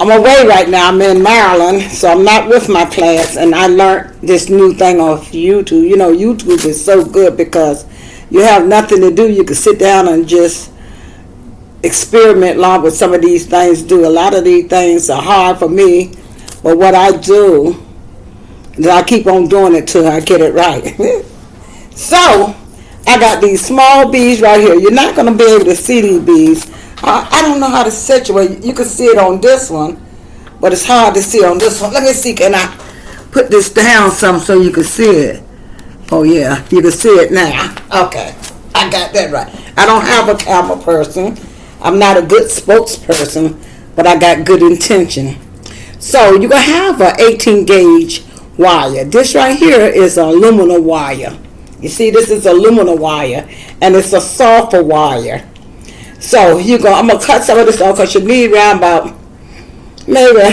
I'm away right now. I'm in Maryland, so I'm not with my class, and I learned this new thing off YouTube. You know, YouTube is so good because you have nothing to do. You can sit down and just experiment along with some of these things. Do a lot of these things are hard for me, but what I do is I keep on doing it till I get it right. So I got these small beads right here. You're not going to be able to see these beads. I don't know how to situate. You can see it on this one, but it's hard to see on this one. Let me see. Can I put this down some so you can see it? Oh yeah, you can see it now. Okay, I got that right. I don't have a camera person. I'm not a good spokesperson, but I got good intention. So you're going to have an 18 gauge wire. This right here is aluminum wire. You see, this is aluminum wire, and it's a sulfur wire. So I'm gonna cut some of this off because you need around about maybe a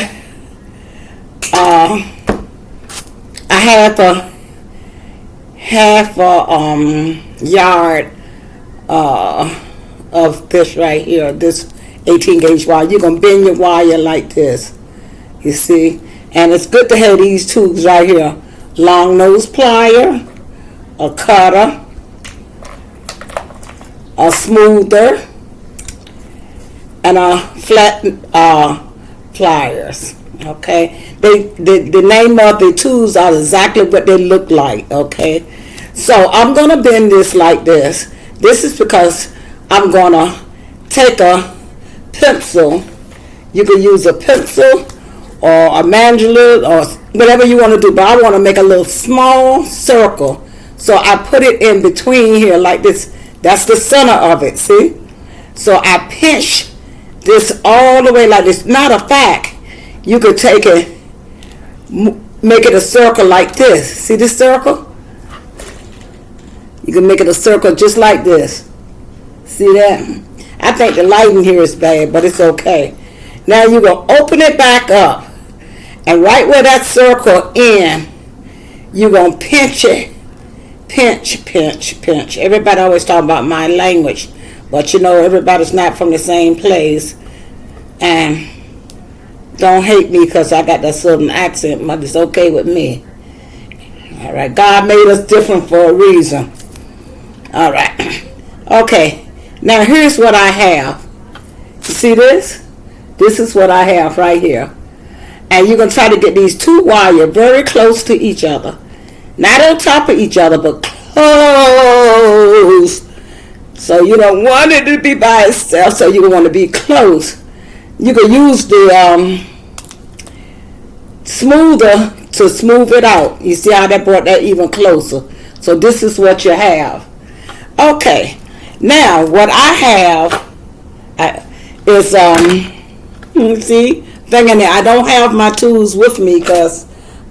half a yard of this right here, this 18 gauge wire. You're gonna bend your wire like this, you see, and it's good to have these tools right here: long nose plier, a cutter, a smoother, and a flat pliers. Okay, the name of the tools are exactly what they look like. Okay, so I'm gonna bend this like this. This is because I'm gonna take a pencil. You can use a pencil or a mandrel or whatever you want to do, but I want to make a little small circle. So I put it in between here like this. That's the center of it, see? So I pinch this all the way like this. Matter of fact, you could take it, make it a circle like this. See this circle? You can make it a circle just like this. See that? I think the lighting here is bad, but it's okay. Now you're going to open it back up. And right where that circle ends, you're going to pinch it. Pinch, pinch, pinch. Everybody always talk about my language. But you know, everybody's not from the same place. And don't hate me because I got that southern accent, but it's okay with me. All right, God made us different for a reason. All right. Okay, now here's what I have. You see this? This is what I have right here. And you're going to try to get these two wires very close to each other. Not on top of each other, but close. So you don't want it to be by itself, so you want to be close. You can use the smoother to smooth it out. You see how that brought that even closer. So this is what you have. Okay, now what I have is see, thing in there. I don't have my tools with me because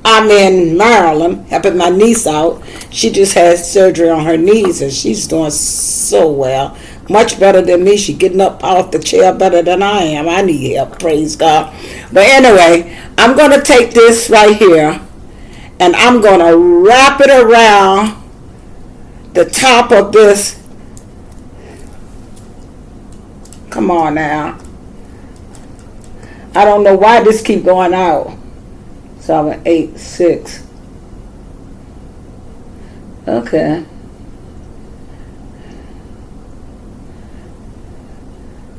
I'm in Maryland helping my niece out. She just had surgery on her knees and she's doing so well. Much better than me. She's getting up off the chair better than I am. I need help, praise God. But anyway, I'm going to take this right here and I'm going to wrap it around the top of this. Come on now. I don't know why this keep going out. 7, 8, 6. Okay.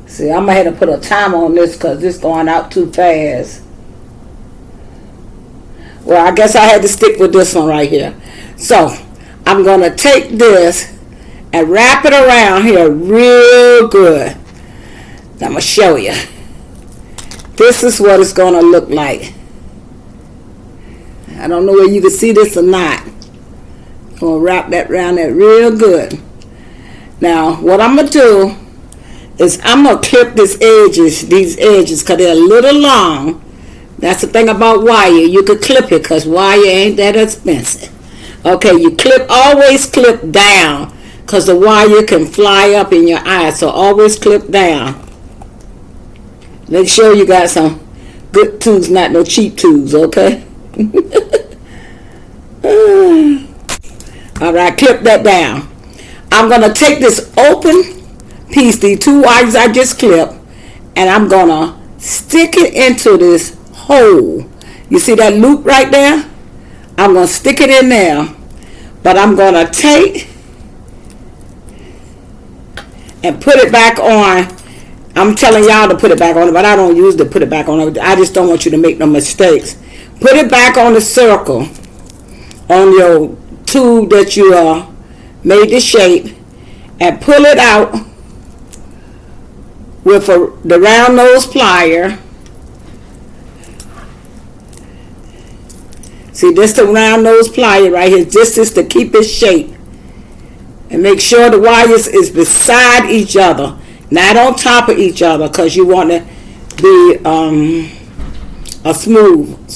See, I'm going to have to put a timer on this because it's going out too fast. Well, I guess I had to stick with this one right here. So, I'm going to take this and wrap it around here real good. I'm going to show you. This is what it's going to look like. I don't know whether you can see this or not. I'm going to wrap that around there real good. Now, what I'm going to do is I'm going to clip these edges, because they're a little long. That's the thing about wire. You could clip it because wire ain't that expensive. Okay, you always clip down because the wire can fly up in your eye. So always clip down. Make sure you got some good tools, not no cheap tools, okay? All right, clip that down. I'm going to take this open piece, the two wires I just clipped, and I'm going to stick it into this hole. You see that loop right there? I'm going to stick it in there. But I'm going to take and put it back on. I'm telling y'all to put it back on, but I don't use to put it back on. I just don't want you to make no mistakes. Put it back on the circle on your tube that you made the shape, and pull it out with the round nose plier. See, this the round nose plier right here. This is to keep its shape. And make sure the wires is beside each other, not on top of each other, because you want to be a smooth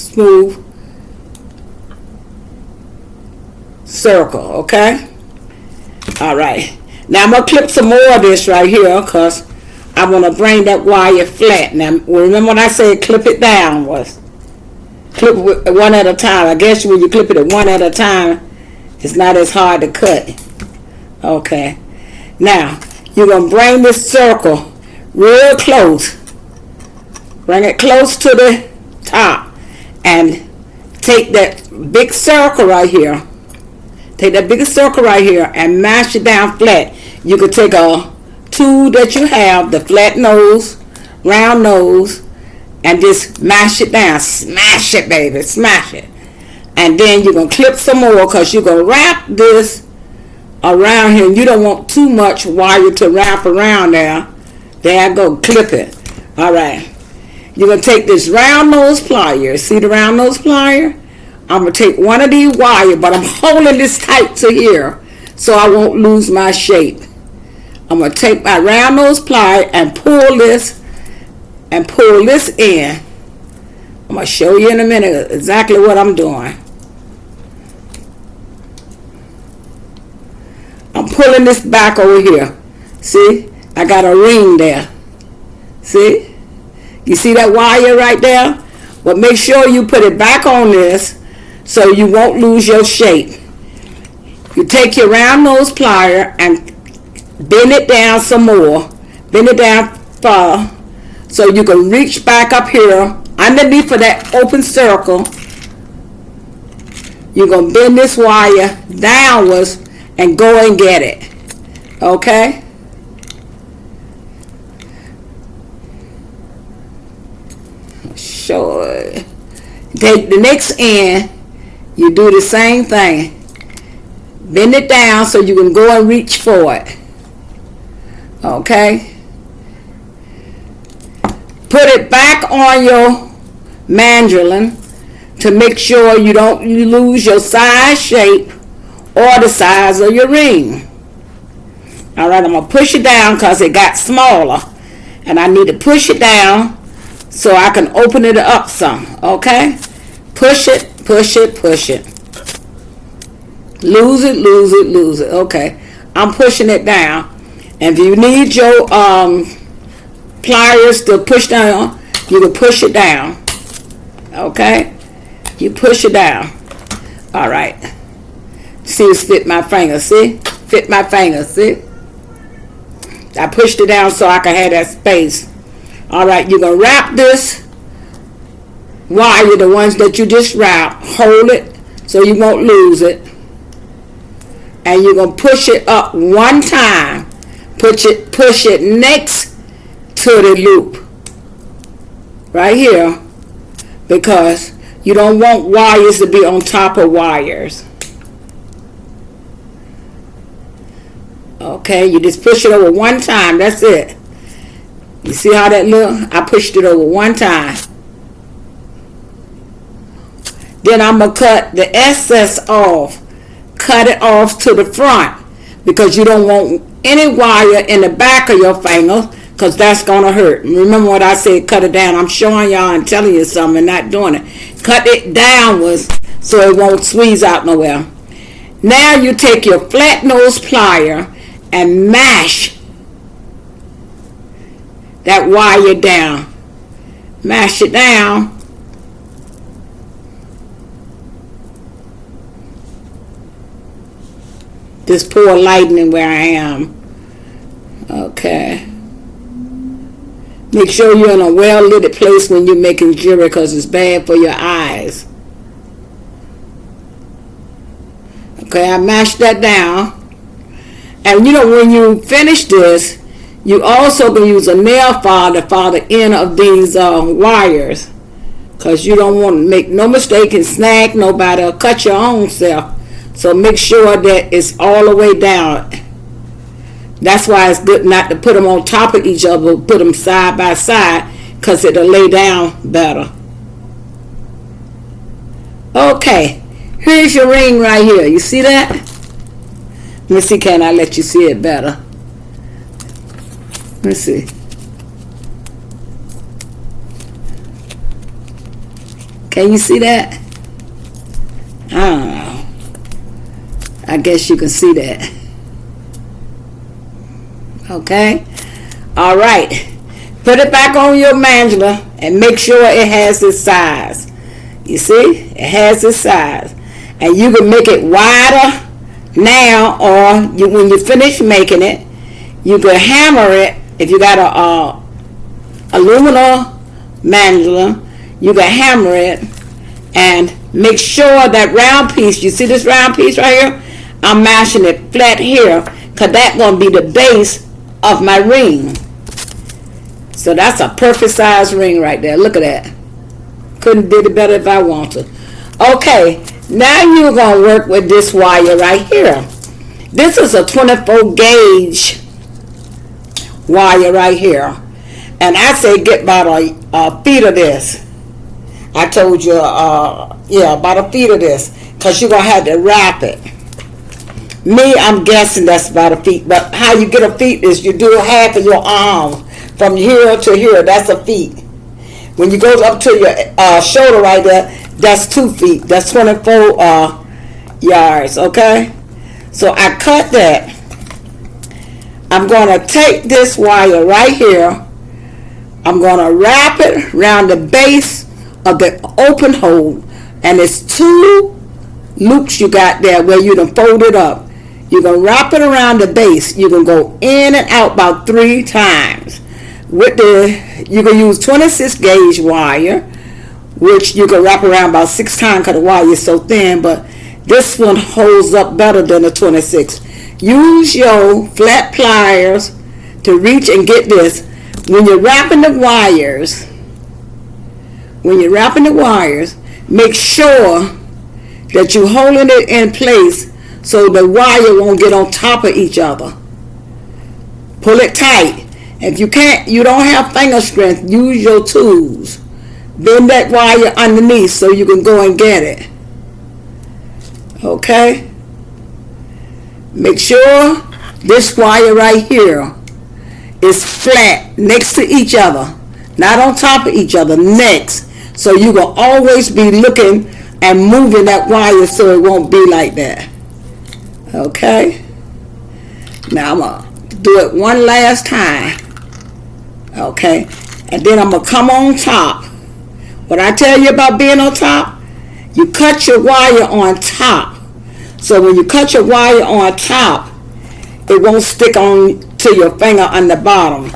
circle, okay? All right. Now I'm going to clip some more of this right here, because I want to bring that wire flat. Now, remember when I said clip it down was clip it one at a time. I guess when you clip it at one at a time, it's not as hard to cut. Okay. Now, you're going to bring this circle real close. Bring it close to the top. And take that big circle right here. Take that big circle right here and mash it down flat. You could take a tool that you have, the flat nose, round nose, and just mash it down. Smash it, baby. Smash it. And then you're going to clip some more, because you're going to wrap this around here. You don't want too much wire to wrap around there. There I go. Clip it. All right. You're going to take this round nose plier. See the round nose plier? I'm going to take one of these wires, but I'm holding this tight to here so I won't lose my shape. I'm going to take my round nose plier and pull this in. I'm going to show you in a minute exactly what I'm doing. I'm pulling this back over here. See? I got a ring there. See? You see that wire right there? But make sure you put it back on this so you won't lose your shape. You take your round nose plier and bend it down some more. Bend it down far so you can reach back up here underneath of that open circle. You're going to bend this wire downwards and go and get it. Okay? Sure. Take the next end. You do the same thing. Bend it down so you can go and reach for it. Okay? Put it back on your mandolin to make sure you don't lose your size, shape, or the size of your ring. Alright, I'm going to push it down because it got smaller. And I need to push it down so I can open it up some. Okay? Push it, push it, push it. Lose it, lose it, lose it. Okay. I'm pushing it down. And if you need your pliers to push down, you can push it down. Okay? You push it down. Alright. See, it's fit my finger. See? Fit my finger. See? I pushed it down so I can have that space. Alright, you're going to wrap this wire, the ones that you just wrapped. Hold it so you won't lose it. And you're going to push it up one time. Push it next to the loop. Right here. Because you don't want wires to be on top of wires. Okay, you just push it over one time. That's it. You see how that look? I pushed it over one time. Then I'm going to cut the excess off. Cut it off to the front. Because you don't want any wire in the back of your finger. Because that's going to hurt. Remember what I said, cut it down. I'm showing y'all and telling you something and not doing it. Cut it downwards so it won't squeeze out nowhere. Now you take your flat nose plier and mash that wire down. Mash it down. Just pour lightning where I am. Okay. Make sure you're in a well-lit place when you're making jewelry because it's bad for your eyes. Okay, I mashed that down. And you know, when you finish this, you also can use a nail file to file the end of these wires. Because you don't want to make no mistake and snag nobody or cut your own self. So make sure that it's all the way down. That's why it's good not to put them on top of each other, put them side by side, because it'll lay down better. Okay, here's your ring right here. You see that? Let me see, can I let you see it better? Let's see. Can you see that? I don't know. I guess you can see that. Okay? All right. Put it back on your mandala and make sure it has its size. You see? It has its size. And you can make it wider now, or when you finish making it, you can hammer it. If you got a aluminum mandala, you can hammer it and make sure that round piece, you see this round piece right here? I'm mashing it flat here because that's going to be the base of my ring. So that's a perfect size ring right there. Look at that. Couldn't do it better if I want to. Okay, now you're going to work with this wire right here. This is a 24 gauge wire right here. And I say get about a feet of this. I told you, about a feet of this. Because you're going to have to wrap it. Me, I'm guessing that's about a feet. But how you get a feet is you do half of your arm. From here to here, that's a feet. When you go up to your shoulder right there, that's 2 feet. That's 24 yards, okay? So I cut that. I'm going to take this wire right here. I'm going to wrap it around the base of the open hole. And it's 2 loops you got there where you done fold it up. You're going to wrap it around the base. You can go in and out about 3 times. You can use 26 gauge wire, which you can wrap around about 6 times because the wire is so thin, but this one holds up better than the 26. Use your flat pliers to reach and get this. When you're wrapping the wires, make sure that you're holding it in place so the wire won't get on top of each other. Pull it tight. If you can't, you don't have finger strength, use your tools. Bend that wire underneath so you can go and get it. Okay? Make sure this wire right here is flat next to each other. Not on top of each other, next. So you will always be looking and moving that wire so it won't be like that. Okay? Now I'm going to do it one last time. Okay? And then I'm going to come on top. What I tell you about being on top, you cut your wire on top. So when you cut your wire on top, it won't stick on to your finger on the bottom.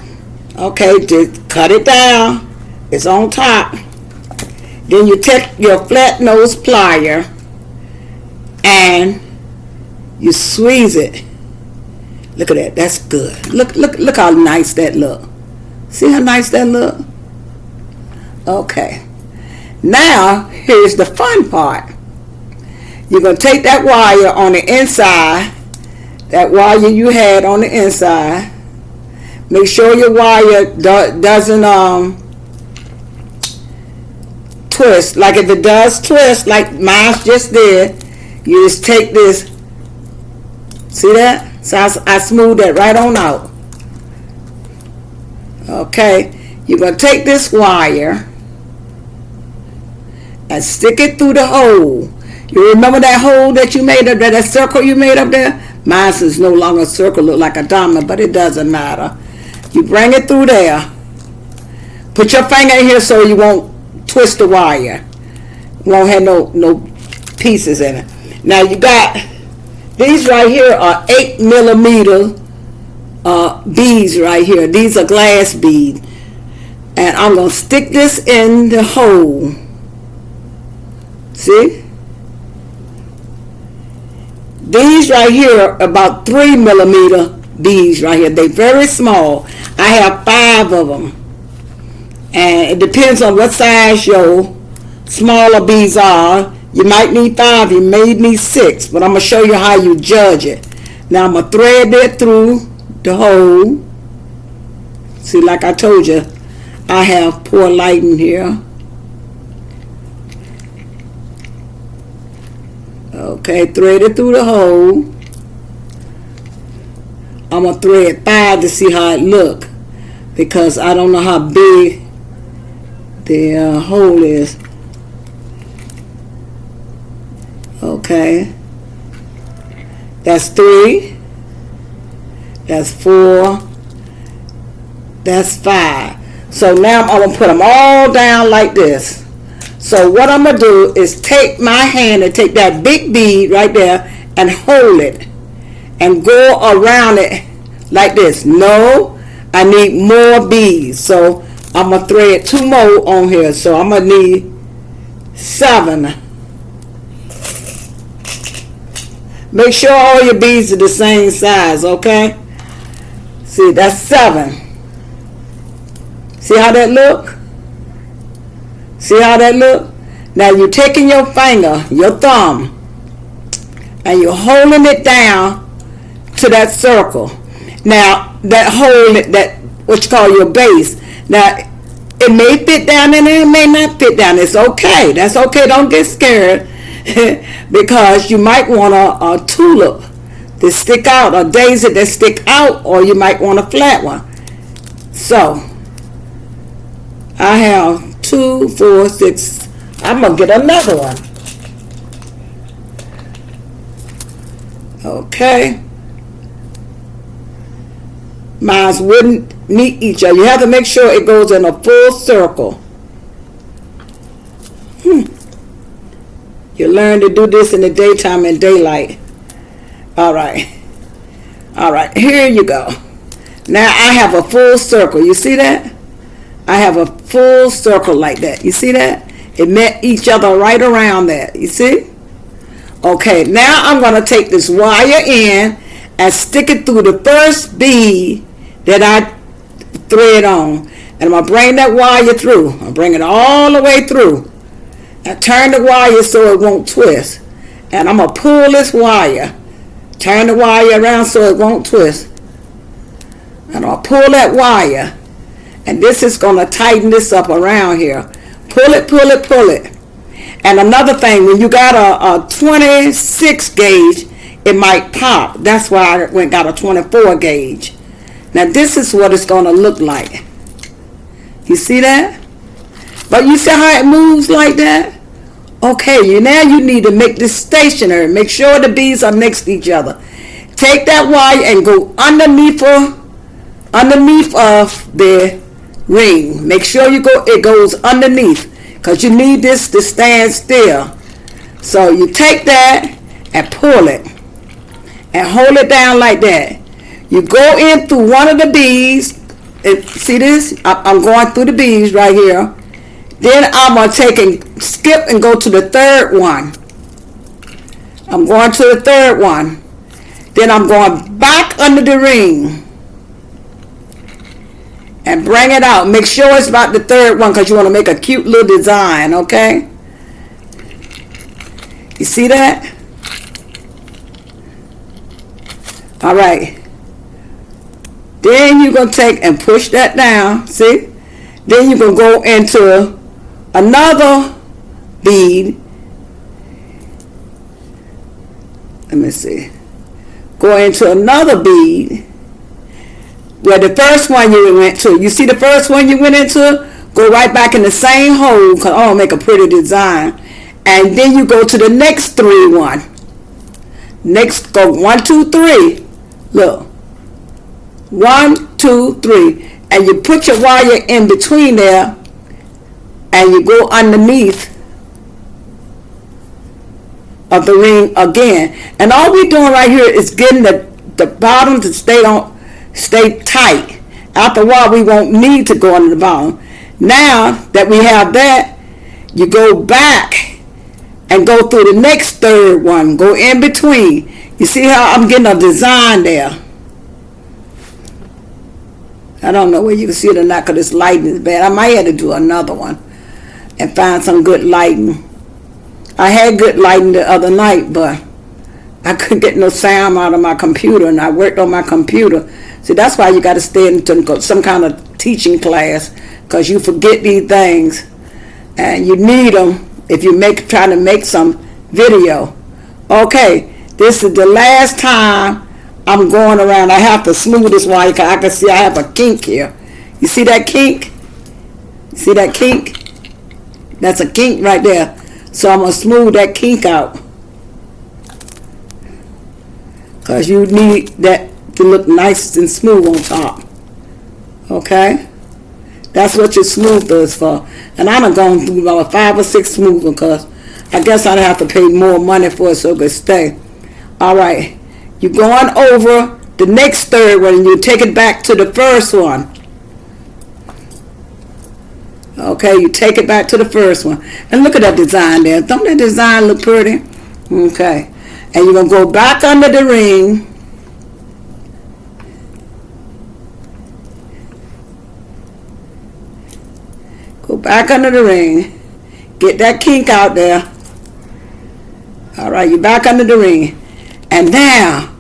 Okay, just cut it down. It's on top. Then you take your flat nose plier and you squeeze it. Look at that. That's good. Look how nice that look. See how nice that look? Okay. Now, here's the fun part. You're going to take that wire on the inside, that wire you had on the inside. Make sure your wire doesn't twist. Like if it does twist, like mine just did, you just take this. See that? So I smooth that right on out. Okay. You're going to take this wire and stick it through the hole. You remember that hole that you made up there, that circle you made up there? Mine is no longer a circle, look like a diamond, but it doesn't matter. You bring it through there. Put your finger in here so you won't twist the wire. Won't have no pieces in it. Now you got, these right here are 8 millimeter beads right here. These are glass beads. And I'm going to stick this in the hole. See? These right here are about 3 millimeter beads right here. They're very small. I have 5 of them. And it depends on what size your smaller beads are. You might need 5, you may need 6, but I'm going to show you how you judge it. Now I'm going to thread it through the hole. See, like I told you, I have poor lighting here. Okay, thread it through the hole. I'm going to thread 5 to see how it look, because I don't know how big the hole is. Okay, that's 3, that's 4, that's 5. So now I'm going to put them all down like this. So what I'm going to do is take my hand and take that big bead right there and hold it and go around it like this. No, I need more beads. So I'm going to thread 2 more on here. So I'm going to need 7. Make sure all your beads are the same size, okay? See, that's 7. See how that look? See how that look? Now you're taking your finger, your thumb, and you're holding it down to that circle. Now that hole, that what you call your base. Now it may fit down and it may not fit down. It's okay. That's okay. Don't get scared. Because you might want a tulip that stick out, a daisy that stick out, or you might want a flat one. So I have 2, 4, 6. I'm gonna get another one. Okay. Mine wouldn't meet each other. You have to make sure it goes in a full circle. You learn to do this in the daytime and daylight. All right. Here you go. Now I have a full circle. You see that? I have a full circle like that. You see that? It met each other right around that. You see? Okay, now I'm going to take this wire in and stick it through the first bead that I thread on. And I'm going to bring that wire through. I'm going to bring it all the way through. And turn the wire so it won't twist. And I'm going to pull this wire. Turn the wire around so it won't twist. And I'll pull that wire. And this is going to tighten this up around here. Pull it, pull it, pull it. And another thing, when you got a 26 gauge, it might pop. That's why I went and got a 24 gauge. Now this is what it's going to look like. You see that? But you see how it moves like that? Okay, now you need to make this stationary. Make sure the beads are next to each other. Take that wire and go underneath of the ring. Make sure it goes underneath, because you need this to stand still. So you take that and pull it and hold it down like that. You go in through one of the beads. See this? I'm going through the beads right here. Then I'm going to take and skip and go to the third one. I'm going to the third one. Then I'm going back under the ring and bring it out. Make sure it's about the third one, because you want to make a cute little design, okay? You see that? All right. Then you're going to take and push that down, see? Then you're going to go into another bead. Let me see. Go into another bead where the first one you went to. You see the first one you went into? Go right back in the same hole, because I want to make a pretty design. And then you go to the next 3 one. Next, go 1, 2, 3. Look. 1, 2, 3. And you put your wire in between there, and you go underneath of the ring again. And all we're doing right here is getting the bottom to stay tight. After a while, we won't need to go under the bottom. Now that we have that, you go back and go through the next third one. Go in between. You see how I'm getting a design there? I don't know whether you can see it or not because this lighting is bad. I might have to do another one and find some good lighting. I had good lighting the other night, but I couldn't get no sound out of my computer, and I worked on my computer. See, that's why you got to stay into some kind of teaching class, because you forget these things, and you need them if you trying to make some video. Okay, this is the last time I'm going around. I have to smooth this wire because I can see I have a kink here. You see that kink? See that kink? That's a kink right there. So I'm going to smooth that kink out, because you need that to look nice and smooth on top. Okay? That's what your smoother is for. And I done gone through about 5 or 6 smoother, because I guess I'd have to pay more money for it so it could stay. Alright. You're going over the next third one, and you take it back to the first one. Okay, you take it back to the first one. And look at that design there. Don't that design look pretty? Okay. And you're going to go back under the ring. Go back under the ring. Get that kink out there. Alright, you're back under the ring. And now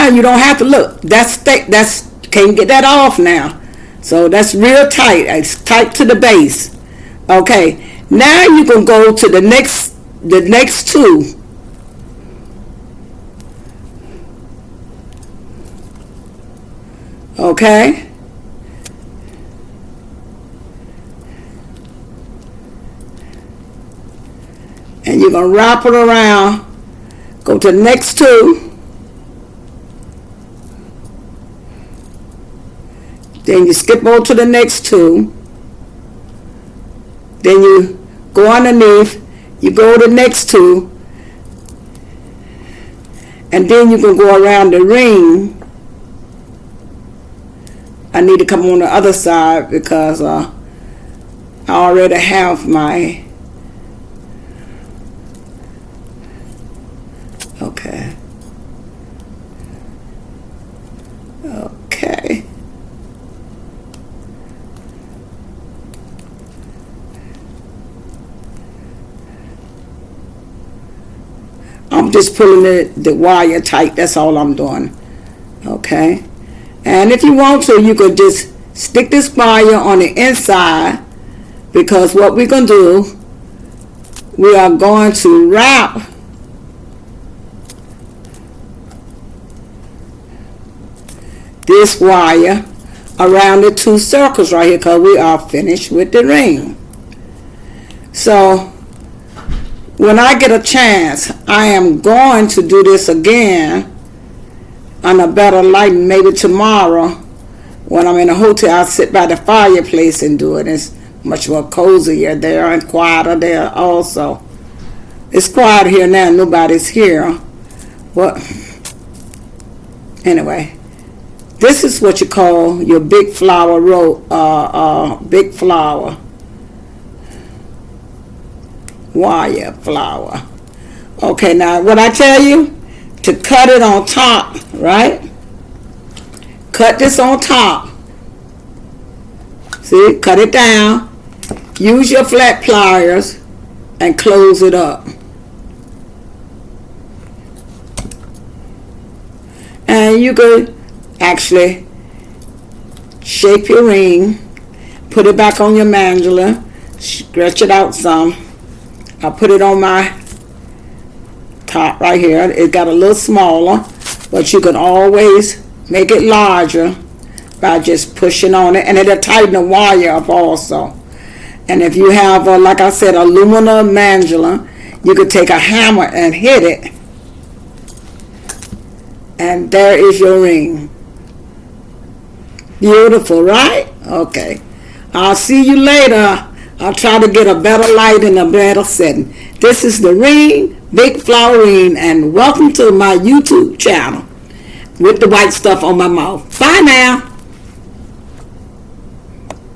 you don't have to look. Can't get that off now. So that's real tight. It's tight to the base. Okay. Now you can go to the next two. Okay. And you're going to wrap it around. Go to the next two. Then you skip over to the next two. Then you go underneath. You go to the next two. And then you can go around the ring. I need to come on the other side because I already have my... Okay. Okay. I'm just pulling the wire tight. That's all I'm doing. Okay. And if you want to, you could just stick this wire on the inside, because what we're going to do, we are going to wrap this wire around the 2 circles right here, because we are finished with the ring. So when I get a chance, I am going to do this again on a better light. Maybe tomorrow when I'm in a hotel, I'll sit by the fireplace and do it. It's much more cozier there and quieter there also. It's quiet here now. Nobody's here. What? Anyway, this is what you call your big flower big flower wire flower. Okay, now what I tell you, to cut it on top, right? Cut this on top. See, cut it down. Use your flat pliers and close it up. And you could actually shape your ring, put it back on your mandala, stretch it out some. I put it on my top right here. It got a little smaller, but you can always make it larger by just pushing on it, and it'll tighten the wire up also. And if you have, like I said, aluminum mandala, you could take a hammer and hit it, and there is your ring. Beautiful, right? Okay. I'll see you later. I'll try to get a better light and a better setting. This is the ring, Big Flower Ring, and welcome to my YouTube channel with the white stuff on my mouth. Bye now.